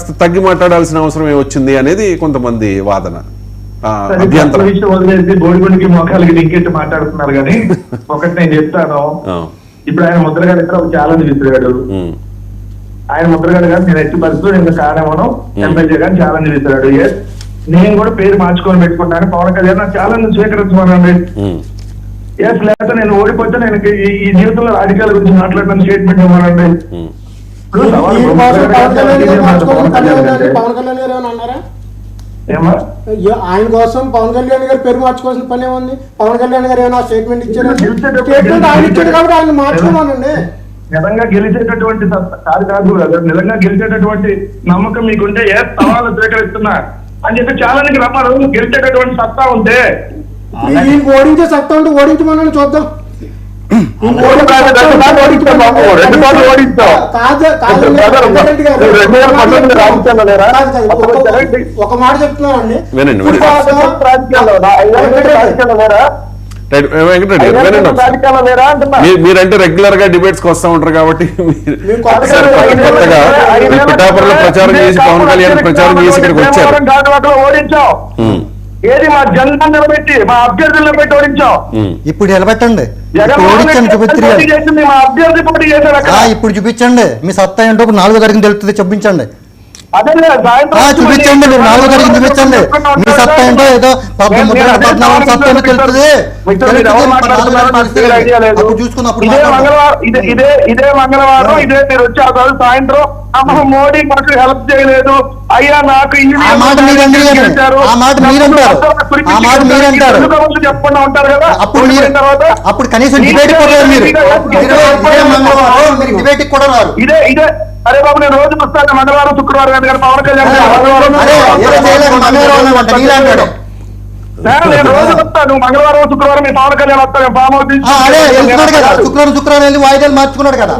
కాస్త తగ్గి మాట్లాడాల్సిన అవసరం ఏమొచ్చింది అనేది కొంతమంది వాదన. వదిలేసి బోడిగుండికి మోకాలకి లింకెట్టి మాట్లాడుతున్నారు కానీ ఒకటి నేను చెప్తాను. ఇప్పుడు ఆయన ముద్రగడ ఒక ఛాలెంజ్ విసిరాడు. ఆయన ముద్రగడ గారు నేను ఎట్టి పరిస్థితులు నేను కానేమను ఎమ్మెల్యే గారిని ఛాలెంజ్ విసిరాడు. నేను కూడా పేరు మార్చుకొని పెట్టుకుంటాను, పవన్ కళ్యాణ్ నా ఛాలెంజ్ స్వీకరించమనండి. లేకపోతే నేను ఓడిపోతే నేను ఈ జీవితంలో రాజకీయాల గురించి మాట్లాడడం స్టేట్మెంట్ ఇవ్వనండి. ఆయన కోసం పవన్ కళ్యాణ్ గారు పేరు మార్చుకోవాల్సిన పని ఏముంది? పవన్ కళ్యాణ్ గారు ఏమైనా స్టేట్మెంట్ ఇచ్చారు, స్టేట్మెంట్ ఆయన ఇచ్చాడు కాబట్టి ఆయన మార్చుకోమనండి. నిజంగా గెలిచేటటువంటి కాదు, నిజంగా గెలిచేటటువంటి నమ్మకం మీకుంటే ఏ సవాళ్ళు స్వీకరిస్తున్నా అని చెప్పి ఛాలెంజ్కి రమ్మరు. గెలిచేటటువంటి సత్తా ఉంటే ఓడించే సత్తా ఉంటే ఓడించమని చూద్దాం. ఒక మాట చెప్తున్నానండి, మీరంటే రెగ్యులర్ గా డిబేట్స్ కి వస్తా ఉంటారు కాబట్టి కొత్తగా పిఠాపురంలో ప్రచారం చేసి పవన్ కళ్యాణ్ ప్రచారం చేసి ఇక్కడికి వచ్చారు. ఓడించాం, ఏది మా జెండా నిలబెట్టి మా అభ్యర్థులు నిలబెట్టి ఓడించాం. ఇప్పుడు నిలబెట్టండి, చూపించండి, మా అభ్యర్థి పోటీ చేశాడు. ఇప్పుడు చూపించండి మీ సత్తా ఏంటో. 4వ తారీఖున తెలుస్తుంది, చూపించండి. అదే చూపించండి, మీరు 4వ తారీఖున చూపించండి మీ సత్తా ఏంటో. ఏదో 14 సత్తా ఏంటో తెలుస్తుంది. చూసుకున్నప్పుడు ఇదే మంగళవారం ఇదే మీరు వచ్చి ఆ రోజు సాయంత్రం మోడీ మాకు హెల్ప్ చేయలేదు అయ్యా, నాకు చెప్పకుండా ఉంటారు కదా. అప్పుడు కనీసం డిబేట్ కూడా రారు. ఇదే అరే బాబు నేను రోజు వస్తాను మంగళవారం శుక్రవారం కానీ పవన్ కళ్యాణ్ నేను రోజు వస్తాను మంగళవారం శుక్రవారం మీ పవన్ కళ్యాణ్ వస్తాను ఫామ్ హౌస్ శుక్రవారం వెళ్ళి వాయిదాలు మార్చుకున్నాడు కదా.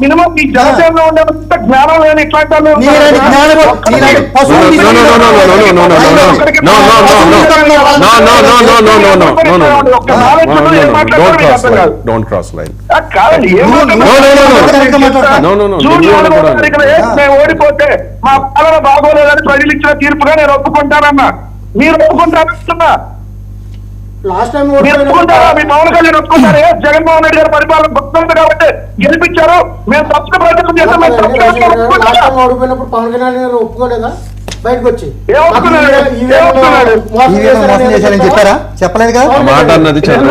మినిమం మీ జనసేనలో ఉండే జ్ఞానం లేని ఇట్లాంటి ఓడిపోతే మా పాలన బాగోలేదని ప్రజలు ఇచ్చిన తీర్పుగా నేను ఒప్పుకుంటానన్నా. మీరు ఒప్పుకుంటారా? ఒప్పుకుంటారా? మీ పవన్ కళ్యాణ్ ఒప్పుకుంటారా? జగన్మోహన్ రెడ్డి గారి పరిపాలన గొప్పది కాబట్టి గెలిపించారు, మేము తప్పక ప్రయత్నం చేస్తాం. ఓడిపోయినప్పుడు పవన్ కళ్యాణ్ గారు ఒప్పుకోలేదా? బయటకు వచ్చి చెప్పారా? చెప్పలేదు కదా. మాట అన్నది పవన్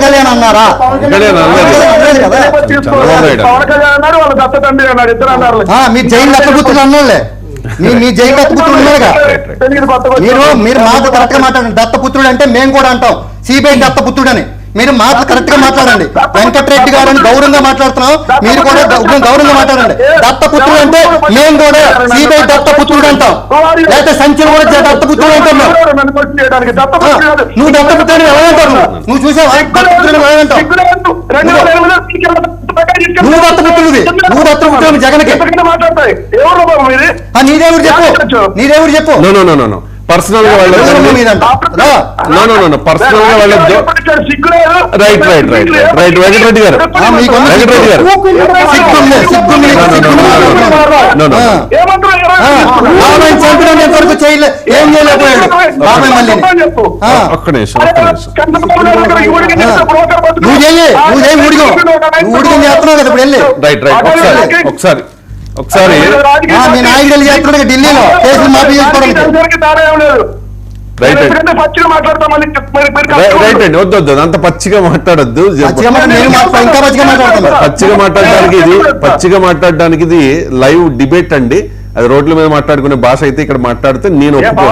కళ్యాణ్ అన్నారా? పవన్ కళ్యాణ్ అన్నారు, వాళ్ళ దత్త తండ్రి అన్నారు, ఇద్దరు అన్నారు. మీ జైలు దత్తపుత్రులు అన్నోళ్ళే, మీ జైలు దత్తపుత్రుడు ఉన్నారుగా. మీరు మాట కరెక్ట్ గా మాట్లాడండి. దత్తపుత్రుడు అంటే మేము కూడా అంటాం సిబిఐ దత్తపుత్రుడు అని. మీరు మాటలు కరెక్ట్ గా మాట్లాడండి. వెంకటరెడ్డి గారు అని గౌరవంగా మాట్లాడుతున్నాం, మీరు కూడా గౌరవంగా మాట్లాడండి. దత్తపుత్రుడు అంటే మేము కూడా సిబిఐ దత్తపుత్రుడు అంటాం, లేకపోతే సంచలనం కూడా దత్తపుత్రుడు అంటాం. నువ్వు దత్తపుత్రుడు ఎలా అంటావు? నువ్వు చూసావా దత్తపుత్రుడు ఎలా అంటావు? నువ్వు దత్తపుత్రుడివి, నువ్వు దత్తపుత్రుడు జగన్కి. నీదేవుడు చెప్పు, నీదేవుడు చెప్పు. పర్సనల్ గా వెళ్ళొద్దు, పర్సనల్ గా వెళ్ళొద్దు. రైట్ వెంకటరెడ్డి గారు, వరకు చేయలే, ఏం చేయలేకపోయాడు బాబాయ్. మళ్ళీ ఒక్క నిమిషం, నువ్వు చేయి, నువ్వు చేయి, ఊడిగం చేస్తున్నావు కదా ఇప్పుడు వెళ్ళి. రైట్ ఒకసారి మీ నాయకులు చేస్తున్నాడు ఢిల్లీలో కేసులు మాఫీ చేసుకోవడానికి. రైట్ అండి, వద్దు అంత పచ్చిగా మాట్లాడద్దు. పచ్చిగా మాట్లాడడానికి ఇది లైవ్ డిబేట్ అండి. అది రోడ్ల మీద మాట్లాడుకునే భాష అయితే ఇక్కడ మాట్లాడితే నేను ఒప్పుకోను.